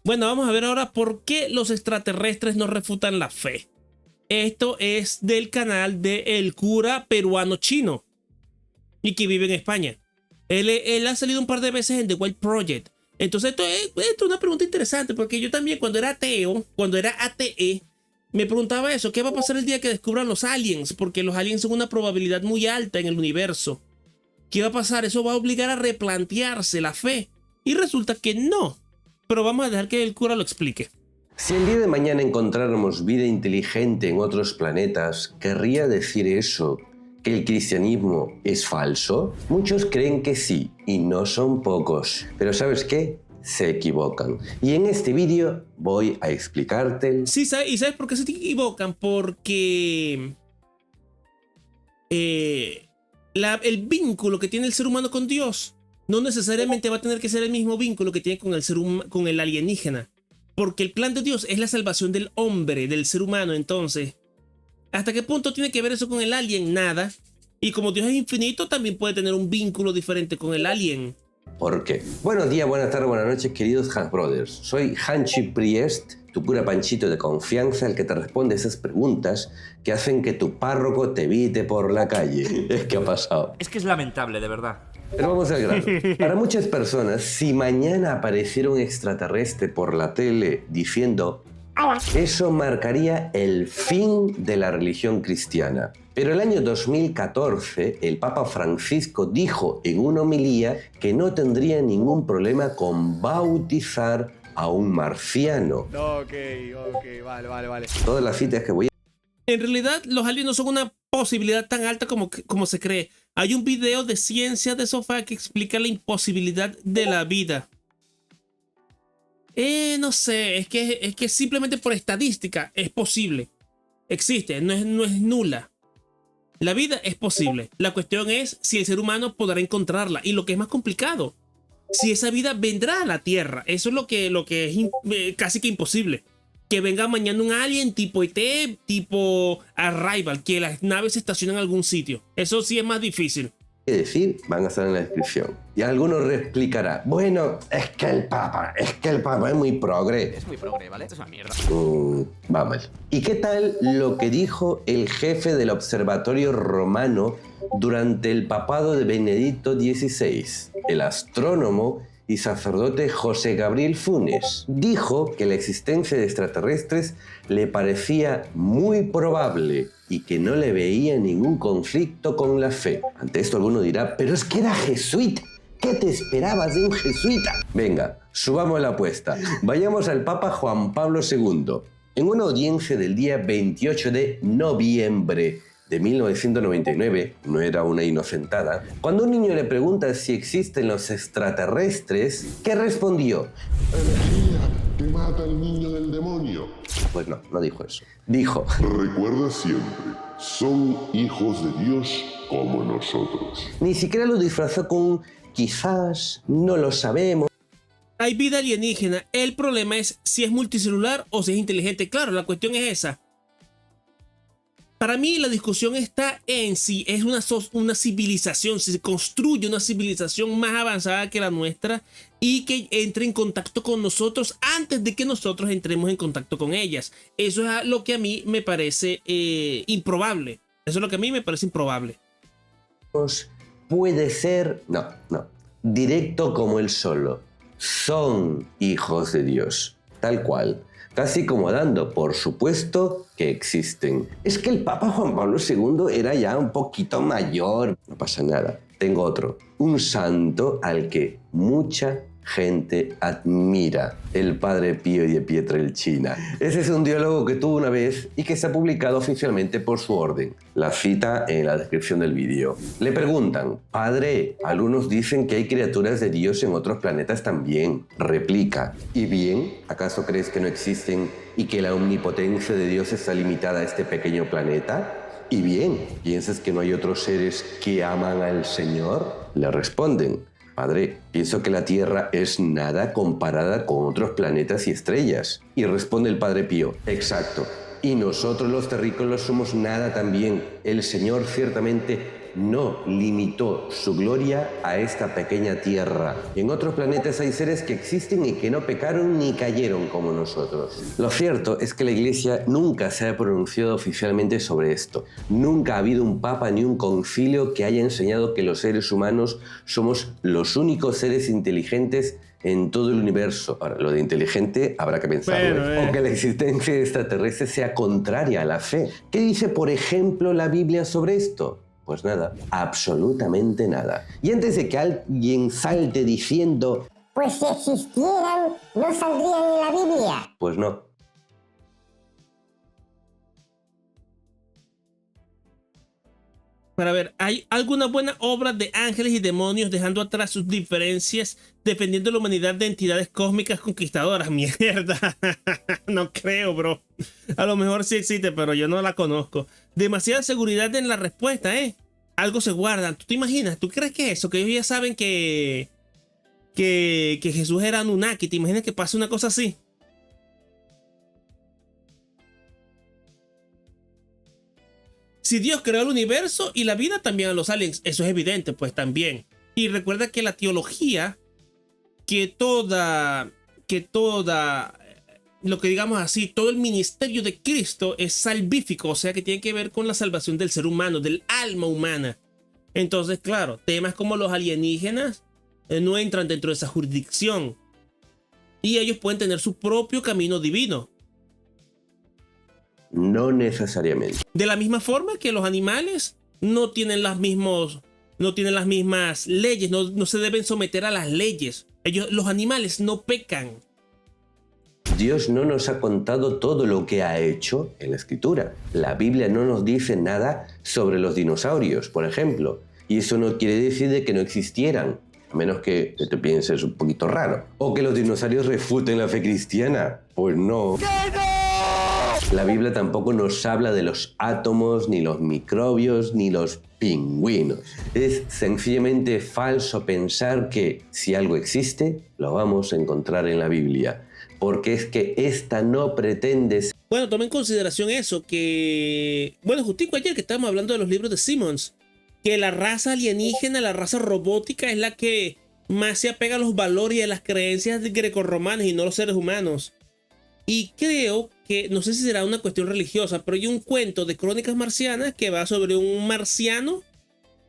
Bueno, vamos a ver ahora por qué los extraterrestres no refutan la fe. Esto es del canal de El Cura Peruano Chino y que vive en España. Él ha salido un par de veces en The White Project. Entonces esto es una pregunta interesante porque yo también cuando era ateo, cuando era ATE, me preguntaba eso, ¿qué va a pasar el día que descubran los aliens? Porque los aliens son una probabilidad muy alta en el universo. ¿Qué va a pasar? Eso va a obligar a replantearse la fe. Y resulta que no. Pero vamos a dejar que el cura lo explique. Si el día de mañana encontráramos vida inteligente en otros planetas, ¿querría decir eso que el cristianismo es falso? Muchos creen que sí, y no son pocos. Pero ¿sabes qué? Se equivocan. Y en este vídeo voy a explicarte... Sí, ¿y sabes por qué se equivocan? Porque... el vínculo que tiene el ser humano con Dios no necesariamente va a tener que ser el mismo vínculo que tiene con el alienígena. Porque el plan de Dios es la salvación del hombre, del ser humano. Entonces, ¿hasta qué punto tiene que ver eso con el alien? Nada. Y como Dios es infinito, también puede tener un vínculo diferente con el alien. ¿Por qué? Buenos días, buenas tardes, buenas noches, queridos Hans Brothers. Soy Hanchi Priest, tu cura panchito de confianza, el que te responde esas preguntas que hacen que tu párroco te evite por la calle. Es que ha pasado. Es que es lamentable, de verdad. Pero vamos al grano. Para muchas personas, si mañana apareciera un extraterrestre por la tele diciendo eso marcaría el fin de la religión cristiana. Pero el año 2014, el Papa Francisco dijo en una homilía que no tendría ningún problema con bautizar a un marciano. Ok, vale. Todas las citas que voy a... En realidad, los aliens no son una posibilidad tan alta como se cree. Hay un video de Ciencia de Sofá que explica la imposibilidad de la vida. No sé, es que simplemente por estadística es posible. Existe, no es nula. La vida es posible. La cuestión es si el ser humano podrá encontrarla. Y lo que es más complicado, si esa vida vendrá a la Tierra. Eso es lo que es casi que imposible. Que venga mañana un alien tipo ET, tipo Arrival, que las naves se estacionen en algún sitio. Eso sí es más difícil. decir van a estar en la descripción. Y alguno replicará, bueno, es que el Papa es muy progre. Es muy progre, ¿vale? Esto es una mierda. Va mal. ¿Y qué tal lo que dijo el jefe del Observatorio Romano durante el papado de Benedicto XVI? El astrónomo y sacerdote José Gabriel Funes dijo que la existencia de extraterrestres le parecía muy probable y que no le veía ningún conflicto con la fe. Ante esto alguno dirá, pero es que era jesuita. ¿Qué te esperabas de un jesuita? Venga, subamos la apuesta. Vayamos al Papa Juan Pablo II. En una audiencia del día 28 de noviembre de 1999, no era una inocentada, cuando un niño le pregunta si existen los extraterrestres, ¿qué respondió? Energía que mata al niño del demonio. Pues no, no dijo eso. Dijo, Recuerda siempre, son hijos de Dios como nosotros. ni siquiera lo disfrazó con quizás, no lo sabemos. Hay vida alienígena. El problema es si es multicelular o si es inteligente. Claro, la cuestión es esa. Para mí la discusión está en si es una civilización, si se construye una civilización más avanzada que la nuestra y que entre en contacto con nosotros antes de que nosotros entremos en contacto con ellas. Eso es lo que a mí me parece improbable. Eso es lo que a mí me parece improbable. Puede ser, no, directo como él solo. Son hijos de Dios, tal cual. Casi como dando por supuesto que existen. Es que el Papa Juan Pablo II era ya un poquito mayor. No pasa nada. Tengo otro. Un santo al que mucha gente admira. El Padre Pío de Pietrelcina. Ese es un diálogo que tuvo una vez y que se ha publicado oficialmente por su orden. La cita en la descripción del vídeo. Le preguntan, Padre, algunos dicen que hay criaturas de Dios en otros planetas también. Replica, ¿y bien? ¿Acaso crees que no existen y que la omnipotencia de Dios está limitada a este pequeño planeta? ¿Y bien? ¿Piensas que no hay otros seres que aman al Señor? Le responden, Padre, pienso que la Tierra es nada comparada con otros planetas y estrellas. Y responde el Padre Pío, exacto. Y nosotros los terrícolas somos nada también. El Señor ciertamente no limitó su gloria a esta pequeña tierra. En otros planetas hay seres que existen y que no pecaron ni cayeron como nosotros. Lo cierto es que la Iglesia nunca se ha pronunciado oficialmente sobre esto. Nunca ha habido un papa ni un concilio que haya enseñado que los seres humanos somos los únicos seres inteligentes en todo el universo. Ahora, lo de inteligente habrá que pensarlo. O que la existencia extraterrestre sea contraria a la fe. ¿Qué dice, por ejemplo, la Biblia sobre esto? Pues nada, absolutamente nada. Y antes de que alguien salte diciendo, pues si existieran, no saldrían en la Biblia. pues no. Para ver, ¿hay alguna buena obra de ángeles y demonios dejando atrás sus diferencias, defendiendo la humanidad de entidades cósmicas conquistadoras? Mierda, no creo, bro. A lo mejor sí existe, pero yo no la conozco. Demasiada seguridad en la respuesta, ¿eh? Algo se guardan. ¿Tú te imaginas? ¿Tú crees que eso? Que ellos ya saben que Jesús era Anunnaki. ¿Te imaginas que pase una cosa así? Si Dios creó el universo y la vida, también a los aliens. Eso es evidente, pues también. Y recuerda que la teología, que toda, lo que digamos así, todo el ministerio de Cristo es salvífico, o sea que tiene que ver con la salvación del ser humano, del alma humana. Entonces, claro, temas como los alienígenas no entran dentro de esa jurisdicción. Y ellos pueden tener su propio camino divino. No necesariamente. De la misma forma que los animales no tienen las mismas leyes, no se deben someter a las leyes. Los animales no pecan. Dios no nos ha contado todo lo que ha hecho en la Escritura. La Biblia no nos dice nada sobre los dinosaurios, por ejemplo. Y eso no quiere decir de que no existieran, a menos que te pienses un poquito raro. O que los dinosaurios refuten la fe cristiana. Pues no. La Biblia tampoco nos habla de los átomos, ni los microbios, ni los pingüinos. Es sencillamente falso pensar que si algo existe, lo vamos a encontrar en la Biblia. Porque es que esta no pretende ser... Bueno, toma en consideración eso, que... Bueno, justico ayer que estábamos hablando de los libros de Simmons, que la raza alienígena, la raza robótica es la que más se apega a los valores y a las creencias grecorromanas y no los seres humanos. Y creo que, no sé si será una cuestión religiosa, pero hay un cuento de Crónicas Marcianas que va sobre un marciano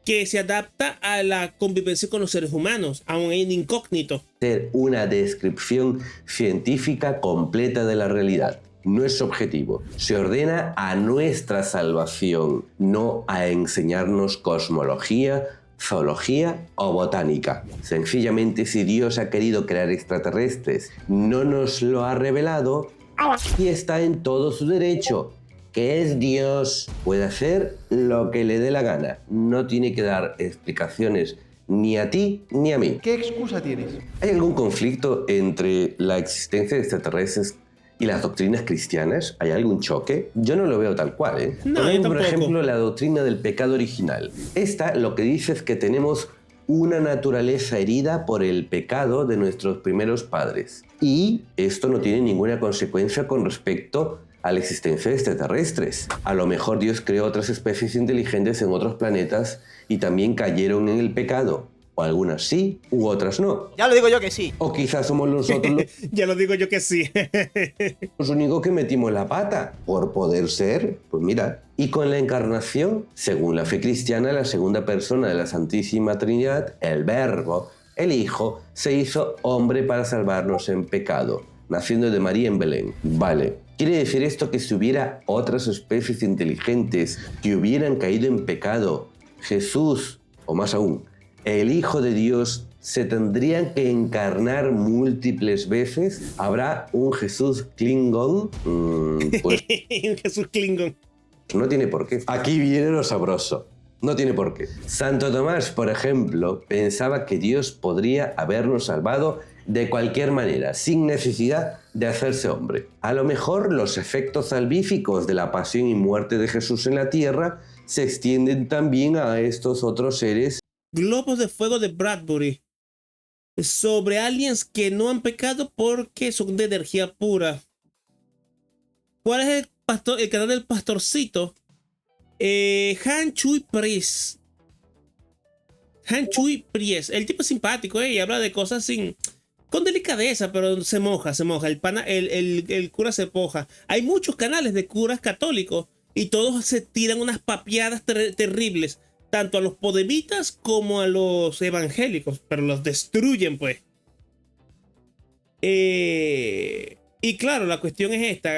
que se adapta a la convivencia con los seres humanos, aún en incógnito. Ser una descripción científica completa de la realidad. No es objetivo. Se ordena a nuestra salvación, no a enseñarnos cosmología, zoología o botánica. Sencillamente, si Dios ha querido crear extraterrestres, no nos lo ha revelado y está en todo su derecho, que es Dios. Puede hacer lo que le dé la gana. No tiene que dar explicaciones ni a ti ni a mí. ¿Qué excusa tienes? ¿Hay algún conflicto entre la existencia de extraterrestres y las doctrinas cristianas? ¿Hay algún choque? Yo no lo veo tal cual, ¿eh? No, Tenemos, yo por tampoco. ejemplo, la doctrina del pecado original. Esta lo que dice es que tenemos una naturaleza herida por el pecado de nuestros primeros padres. Y esto no tiene ninguna consecuencia con respecto a la existencia de extraterrestres. A lo mejor Dios creó otras especies inteligentes en otros planetas y también cayeron en el pecado. O algunas sí, u otras no. Ya lo digo yo que sí. O quizás somos nosotros Ya lo digo yo que sí. los únicos que metimos la pata, por poder ser, pues mira. Y con la encarnación, según la fe cristiana, la segunda persona de la Santísima Trinidad, el Verbo, el Hijo, se hizo hombre para salvarnos en pecado, naciendo de María en Belén. Vale, ¿quiere decir esto que si hubiera otras especies inteligentes que hubieran caído en pecado, Jesús, o más aún, el Hijo de Dios, se tendrían que encarnar múltiples veces? ¿Habrá un Jesús Klingon? Pues Jesús Klingon. no tiene por qué. Aquí viene lo sabroso. No tiene por qué. Santo Tomás, por ejemplo, pensaba que Dios podría habernos salvado de cualquier manera, sin necesidad de hacerse hombre. A lo mejor los efectos salvíficos de la pasión y muerte de Jesús en la tierra se extienden también a estos otros seres. Globos de fuego de Bradbury. Sobre aliens que no han pecado porque son de energía pura. ¿Cuál es el canal del pastorcito? Han Chui Pris. Han Chui Pries. El tipo es simpático, y habla de cosas con delicadeza, pero se moja. El cura se poja. Hay muchos canales de curas católicos y todos se tiran unas papeadas terribles, tanto a los podemitas como a los evangélicos, pero los destruyen, pues. Y claro, la cuestión es esta.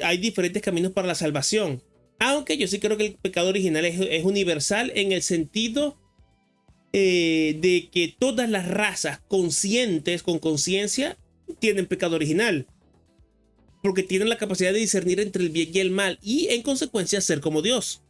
Hay diferentes caminos para la salvación. Aunque yo sí creo que el pecado original es universal en el sentido de que todas las razas conscientes, con conciencia, tienen pecado original. Porque tienen la capacidad de discernir entre el bien y el mal y en consecuencia ser como Dios.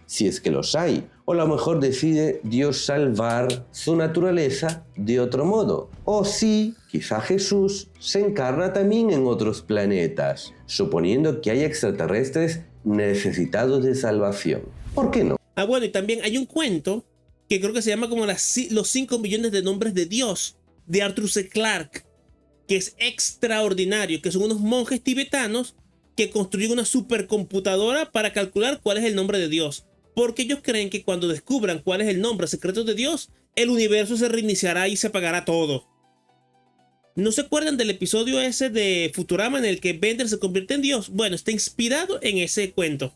Si es que los hay, o a lo mejor decide Dios salvar su naturaleza de otro modo. O si quizá Jesús se encarna también en otros planetas, suponiendo que hay extraterrestres necesitados de salvación. ¿Por qué no? Bueno, y también hay un cuento que creo que se llama como los 5 millones de nombres de Dios, de Arthur C. Clarke, que es extraordinario, que son unos monjes tibetanos que construyen una supercomputadora para calcular cuál es el nombre de Dios. Porque ellos creen que cuando descubran cuál es el nombre secreto de Dios, el universo se reiniciará y se apagará todo. ¿No se acuerdan del episodio ese de Futurama en el que Bender se convierte en Dios? Bueno, está inspirado en ese cuento.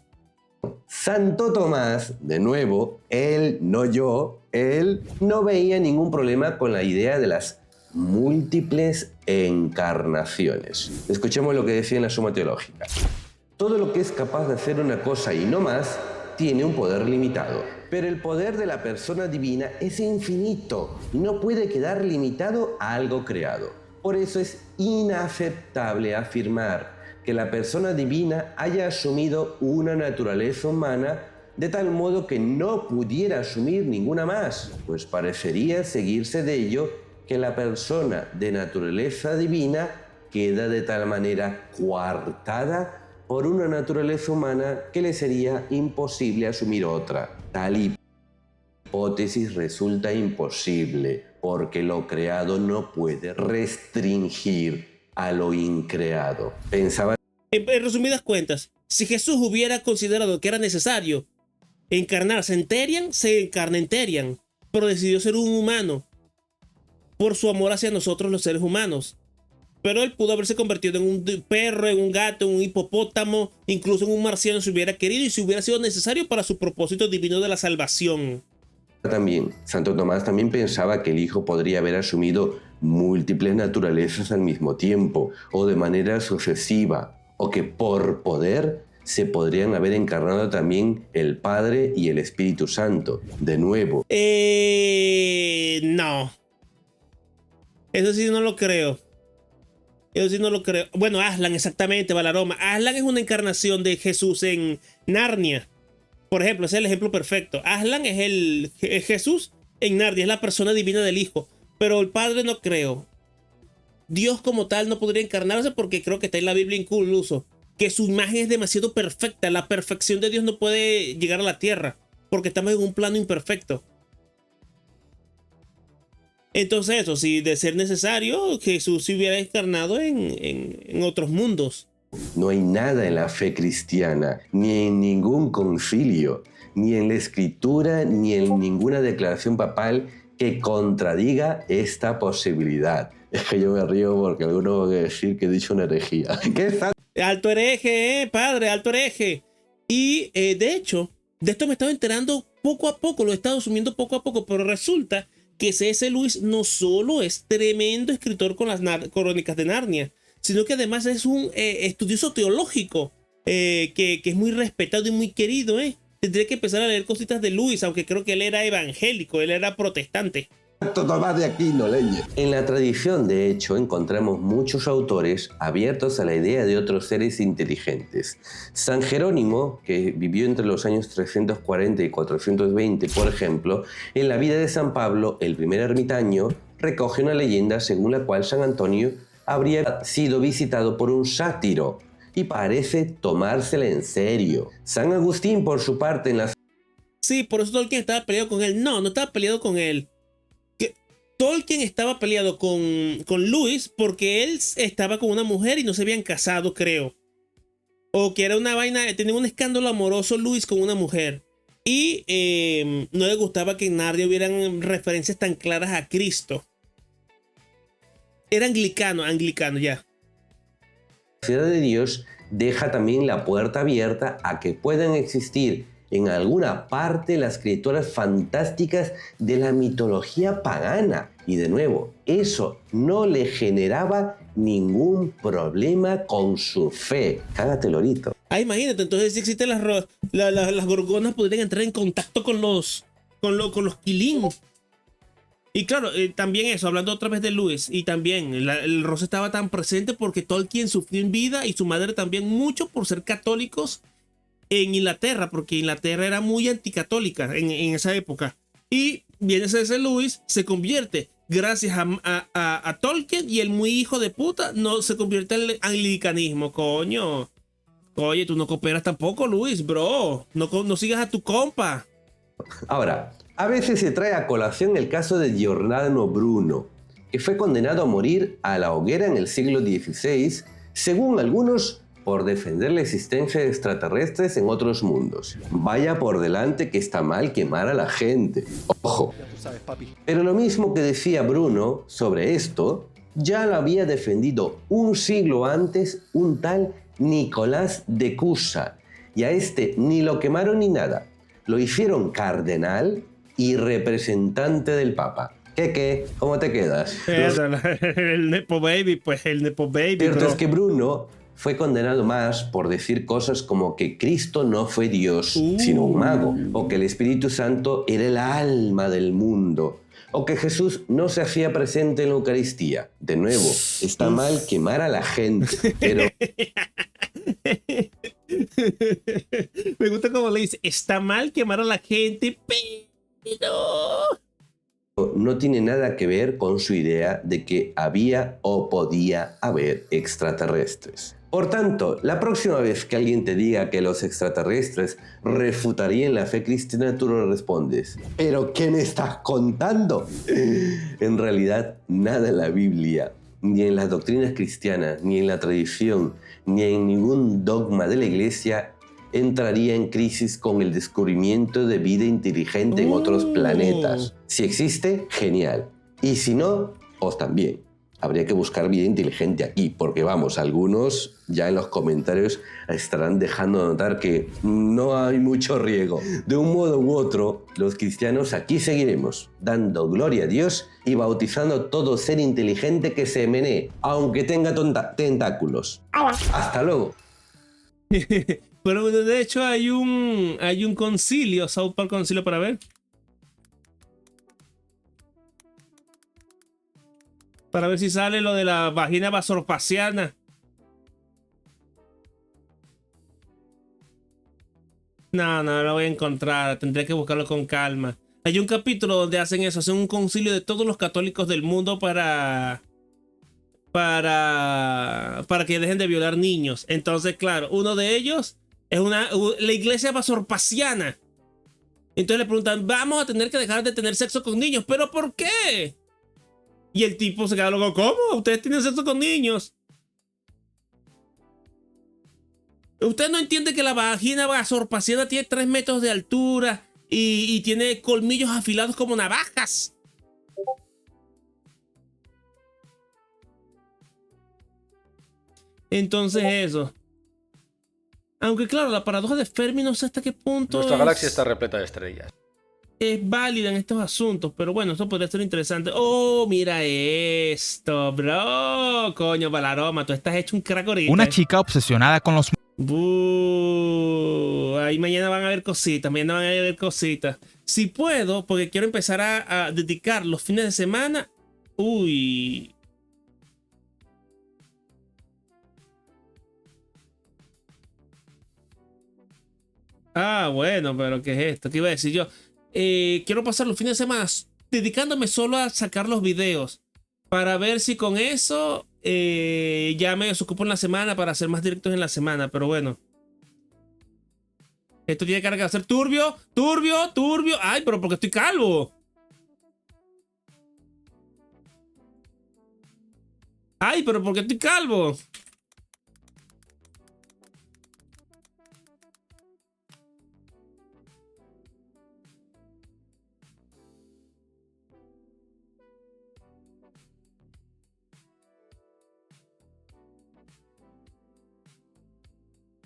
Santo Tomás, de nuevo, él, no yo, él no veía ningún problema con la idea de las múltiples encarnaciones. Escuchemos lo que decía en la Suma Teológica. Todo lo que es capaz de hacer una cosa y no más tiene un poder limitado, pero el poder de la persona divina es infinito y no puede quedar limitado a algo creado. Por eso es inaceptable afirmar que la persona divina haya asumido una naturaleza humana de tal modo que no pudiera asumir ninguna más, pues parecería seguirse de ello que la persona de naturaleza divina queda de tal manera coartada por una naturaleza humana que le sería imposible asumir otra. Tal hipótesis resulta imposible porque lo creado no puede restringir a lo increado. Pensaba... En resumidas cuentas, si Jesús hubiera considerado que era necesario encarnarse en Terian, se encarna en Terian, pero decidió ser un humano por su amor hacia nosotros los seres humanos. Pero él pudo haberse convertido en un perro, en un gato, en un hipopótamo, incluso en un marciano si hubiera querido y si hubiera sido necesario para su propósito divino de la salvación. También, Santo Tomás también pensaba que el Hijo podría haber asumido múltiples naturalezas al mismo tiempo o de manera sucesiva, o que por poder se podrían haber encarnado también el Padre y el Espíritu Santo. De nuevo. No. Eso sí no lo creo. Eso sí no lo creo. Bueno, Aslan, exactamente, Balaroma. Aslan es una encarnación de Jesús en Narnia. Por ejemplo, ese es el ejemplo perfecto. Aslan es Jesús en Narnia, es la persona divina del Hijo. Pero el Padre no creo. Dios como tal no podría encarnarse porque creo que está en la Biblia incluso. Que su imagen es demasiado perfecta. La perfección de Dios no puede llegar a la tierra. Porque estamos en un plano imperfecto. Entonces eso, si de ser necesario, Jesús se hubiera encarnado en otros mundos. No hay nada en la fe cristiana, ni en ningún concilio, ni en la escritura, ni en ninguna declaración papal que contradiga esta posibilidad. Es que yo me río porque alguno va a decir que he dicho una herejía. ¿Qué está? Alto hereje, padre, alto hereje. Y de hecho, de esto me he estado enterando poco a poco, lo he estado asumiendo poco a poco, pero resulta que C.S. Lewis no solo es tremendo escritor con las crónicas de Narnia, sino que además es un estudioso teológico que es muy respetado y muy querido. Tendré que empezar a leer cositas de Lewis, aunque creo que él era evangélico, él era protestante. Tomás de Aquino, leñe. En la tradición, de hecho, encontramos muchos autores abiertos a la idea de otros seres inteligentes. San Jerónimo, que vivió entre los años 340 y 420, por ejemplo, en la vida de San Pablo, el primer ermitaño, recoge una leyenda según la cual San Antonio habría sido visitado por un sátiro y parece tomársela en serio. San Agustín, por su parte, en la... Sí, por eso Tolkien estaba peleado con él. No estaba peleado con él. Tolkien estaba peleado con Lewis porque él estaba con una mujer y no se habían casado, creo. O que era una vaina, tenía un escándalo amoroso Lewis con una mujer. Y no le gustaba que en Narnia hubieran referencias tan claras a Cristo. Era anglicano ya. La ciudad de Dios deja también la puerta abierta a que puedan existir en alguna parte las criaturas fantásticas de la mitología pagana. Y de nuevo, eso no le generaba ningún problema con su fe. Cágate, lorito. Ah, imagínate, entonces si existen las gorgonas podrían entrar en contacto con los Kylin. Y claro, también eso, hablando otra vez de Lewis, y también el roce estaba tan presente porque Tolkien sufrió en vida y su madre también mucho por ser católicos en Inglaterra, porque Inglaterra era muy anticatólica en esa época. Y viene C.S. Lewis, se convierte gracias a Tolkien, y el muy hijo de puta no se convierte al anglicanismo, coño. Oye, tú no cooperas tampoco, Luis, bro. No sigas a tu compa. Ahora, a veces se trae a colación el caso de Giordano Bruno, que fue condenado a morir a la hoguera en el siglo XVI, según algunos, por defender la existencia de extraterrestres en otros mundos. Vaya por delante que está mal quemar a la gente. Ojo. Ya tú sabes, papi. Pero lo mismo que decía Bruno sobre esto, ya lo había defendido un siglo antes un tal Nicolás de Cusa. Y a este ni lo quemaron ni nada. Lo hicieron cardenal y representante del Papa. ¿Qué? ¿Cómo te quedas? El Nepo Baby, pues el Nepo Baby. Cierto es que Bruno fue condenado más por decir cosas como que Cristo no fue Dios, sino un mago, o que el Espíritu Santo era el alma del mundo, o que Jesús no se hacía presente en la Eucaristía. De nuevo, está mal quemar a la gente, pero me gusta como le dice, está mal quemar a la gente, pero no tiene nada que ver con su idea de que había o podía haber extraterrestres. Por tanto, la próxima vez que alguien te diga que los extraterrestres refutarían la fe cristiana, tú le respondes: ¿pero qué me estás contando? En realidad, nada en la Biblia, ni en las doctrinas cristianas, ni en la tradición, ni en ningún dogma de la Iglesia entraría en crisis con el descubrimiento de vida inteligente en otros planetas. Si existe, genial. Y si no, pues también. Habría que buscar vida inteligente aquí, porque vamos, algunos ya en los comentarios estarán dejando notar que no hay mucho riesgo. De un modo u otro, los cristianos aquí seguiremos, dando gloria a Dios y bautizando todo ser inteligente que se menee, aunque tenga tentáculos. Hasta luego. Pero de hecho hay un concilio, South Park concilio para ver. Para ver si sale lo de la vagina vasospasiana. No lo voy a encontrar. Tendré que buscarlo con calma. Hay un capítulo donde hacen eso. Hacen un concilio de todos los católicos del mundo para que dejen de violar niños. Entonces, claro, uno de ellos es la iglesia vasospasiana. Entonces le preguntan, vamos a tener que dejar de tener sexo con niños. ¿Pero por qué? Y el tipo se queda loco. ¿Cómo? ¿Ustedes tienen sexo con niños? ¿Usted no entiende que la vagina vasospasiana tiene 3 metros de altura y tiene colmillos afilados como navajas? Entonces eso. Aunque claro, la paradoja de Fermi no sé hasta qué punto Nuestra galaxia está repleta de estrellas. Es válida en estos asuntos, pero bueno, eso podría ser interesante. Oh, mira esto, bro. Coño, Balaroma, tú estás hecho un crack ahorita. Una chica obsesionada con los... Ahí mañana van a haber cositas, Si puedo, porque quiero empezar a dedicar los fines de semana. Uy. Ah, bueno, pero ¿qué es esto? ¿Qué iba a decir yo? Quiero pasar los fines de semana dedicándome solo a sacar los videos para ver si con eso ya me desocupo en la semana para hacer más directos en la semana. Pero bueno, esto tiene carga de ser turbio. Ay, pero porque estoy calvo. Ay, pero porque estoy calvo.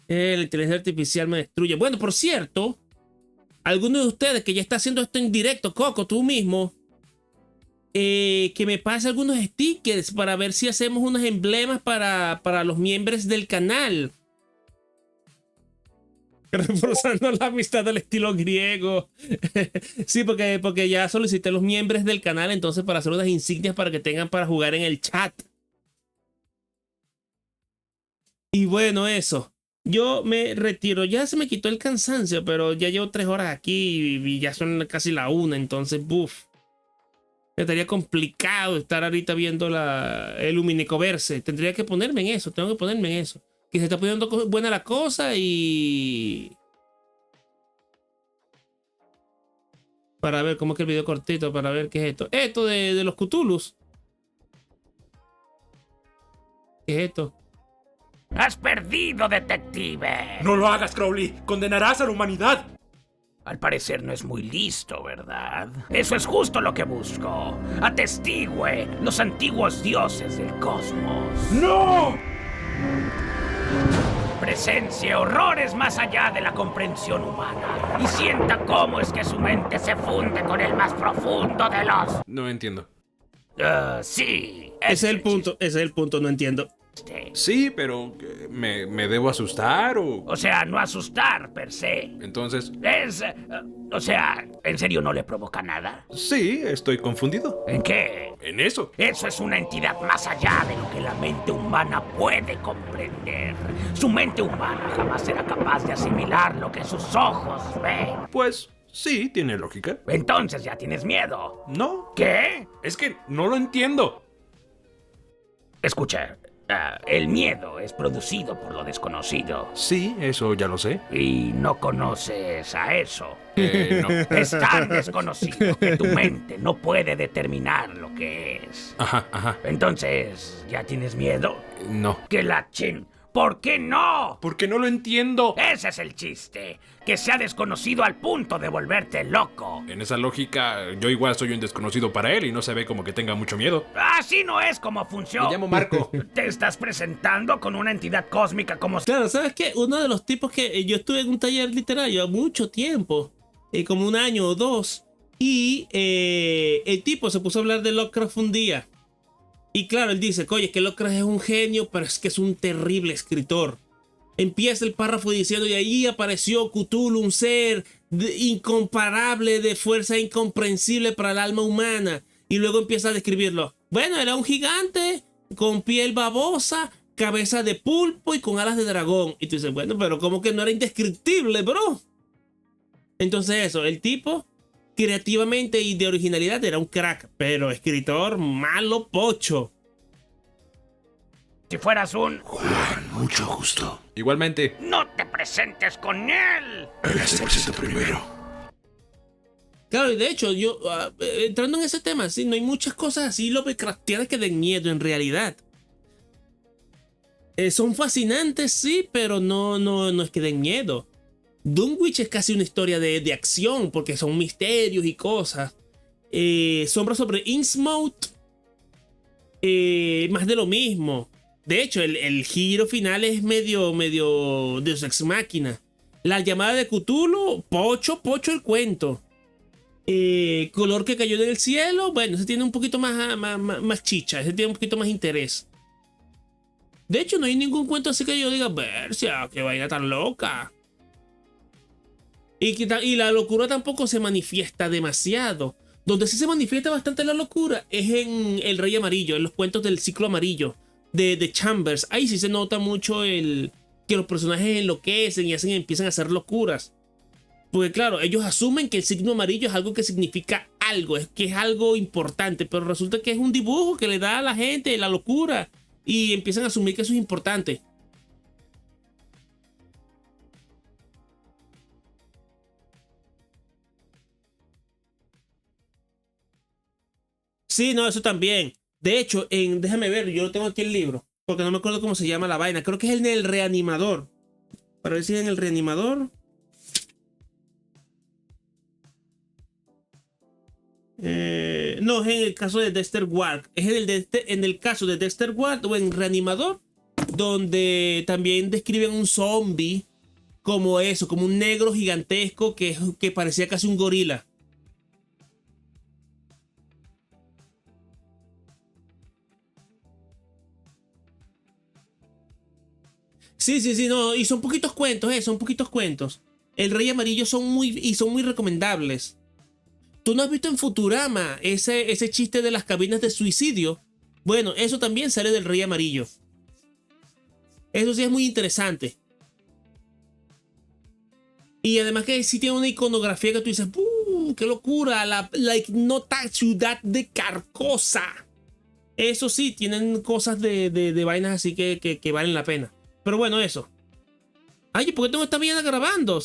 La inteligencia artificial me destruye. Bueno, por cierto, alguno de ustedes que ya está haciendo esto en directo, Coco, tú mismo, que me pase algunos stickers para ver si hacemos unos emblemas para los miembros del canal. Reforzando la amistad del estilo griego. Sí, porque ya solicité los miembros del canal, entonces para hacer unas insignias para que tengan para jugar en el chat. Y bueno, eso. Yo me retiro. Ya se me quitó el cansancio, pero ya llevo 3 horas aquí y ya son casi la 1. Entonces, buf. Estaría complicado estar ahorita viendo el Luminicoverse. Tendría que ponerme en eso. Tengo que ponerme en eso. Que se está poniendo buena la cosa y... Para ver cómo es que el video cortito. Para ver qué es esto. Esto de los Cthulhus. ¿Qué es esto? ¡Has perdido, detective! No lo hagas, Crowley. Condenarás a la humanidad. Al parecer no es muy listo, ¿verdad? Eso es justo lo que busco. Atestigüe los antiguos dioses del cosmos. ¡No! Presencie horrores más allá de la comprensión humana y sienta cómo es que su mente se funde con el más profundo de los... No entiendo. Sí. Ese es el punto. Ese es el punto, no entiendo. Sí, pero ¿me debo asustar o...? O sea, no asustar, per se. Entonces... O sea, ¿en serio no le provoca nada? Sí, estoy confundido. ¿En qué? En eso. Eso es una entidad más allá de lo que la mente humana puede comprender. Su mente humana jamás será capaz de asimilar lo que sus ojos ven. Pues sí, tiene lógica. Entonces ya tienes miedo. No. ¿Qué? Es que no lo entiendo. Escucha. El miedo es producido por lo desconocido. Sí, eso ya lo sé. Y no conoces a eso. No. Es tan desconocido que tu mente no puede determinar lo que es. Ajá. Entonces, ¿ya tienes miedo? No. ¡Que la chin! ¿Por qué no? Porque no lo entiendo. Ese es el chiste. Que sea desconocido al punto de volverte loco. En esa lógica, yo igual soy un desconocido para él y no se ve como que tenga mucho miedo. Así no es como funciona. Me llamo Marco. Te estás presentando con una entidad cósmica como... Claro, ¿sabes qué? Uno de los tipos que yo estuve en un taller literario mucho tiempo, como 1 año o 2, y el tipo se puso a hablar de Lovecraft un día. Y claro, él dice, oye, que Lovecraft es un genio, pero es que es un terrible escritor. Empieza el párrafo diciendo, y ahí apareció Cthulhu, un ser incomparable, de fuerza incomprensible para el alma humana. Y luego empieza a describirlo. Bueno, era un gigante con piel babosa, cabeza de pulpo y con alas de dragón. Y tú dices, bueno, pero como que no era indescriptible, bro. Entonces eso, el tipo creativamente y de originalidad era un crack, pero escritor malo pocho. Si fueras un... Juan, mucho gusto. Igualmente. ¡No te presentes con él! Él se presenta primero. Claro, y de hecho, yo entrando en ese tema, sí, no hay muchas cosas así Lovecraftianas que den miedo en realidad. Son fascinantes, sí, pero no es que den miedo. Dunwich es casi una historia de acción, porque son misterios y cosas. Sombra sobre Innsmouth, más de lo mismo. De hecho, el giro final es medio Deus Ex Machina. La llamada de Cthulhu, pocho el cuento. Color que cayó del cielo, bueno, ese tiene un poquito más chicha, ese tiene un poquito más interés. De hecho, no hay ningún cuento así que yo diga, versia, qué vaina tan loca. Y la locura tampoco se manifiesta demasiado. Donde sí se manifiesta bastante la locura es en El Rey Amarillo, en los cuentos del ciclo amarillo de Chambers. Ahí sí se nota mucho que los personajes enloquecen y empiezan a hacer locuras. Porque claro, ellos asumen que el signo amarillo es algo que significa algo, que es algo importante, pero resulta que es un dibujo que le da a la gente la locura y empiezan a asumir que eso es importante. Sí, no, eso también. De hecho, déjame ver, yo tengo aquí el libro, porque no me acuerdo cómo se llama la vaina. Creo que es en el Reanimador. Para ver si es en el Reanimador. No, es en el caso de Dexter Ward. Es en el caso de Dexter Ward o en Reanimador. donde también describen un zombie como eso, como un negro gigantesco que parecía casi un gorila. Sí, no, y son poquitos cuentos, son poquitos cuentos. El Rey Amarillo son muy recomendables. ¿Tú no has visto en Futurama ese chiste de las cabinas de suicidio? Bueno, eso también sale del Rey Amarillo. Eso sí es muy interesante. Y además que sí tiene una iconografía que tú dices, ¡qué locura! La ignota ciudad de Carcosa. Eso sí, tienen cosas de vainas así que valen la pena. Pero bueno, eso. Ay, ¿por qué tengo esta mañana grabando?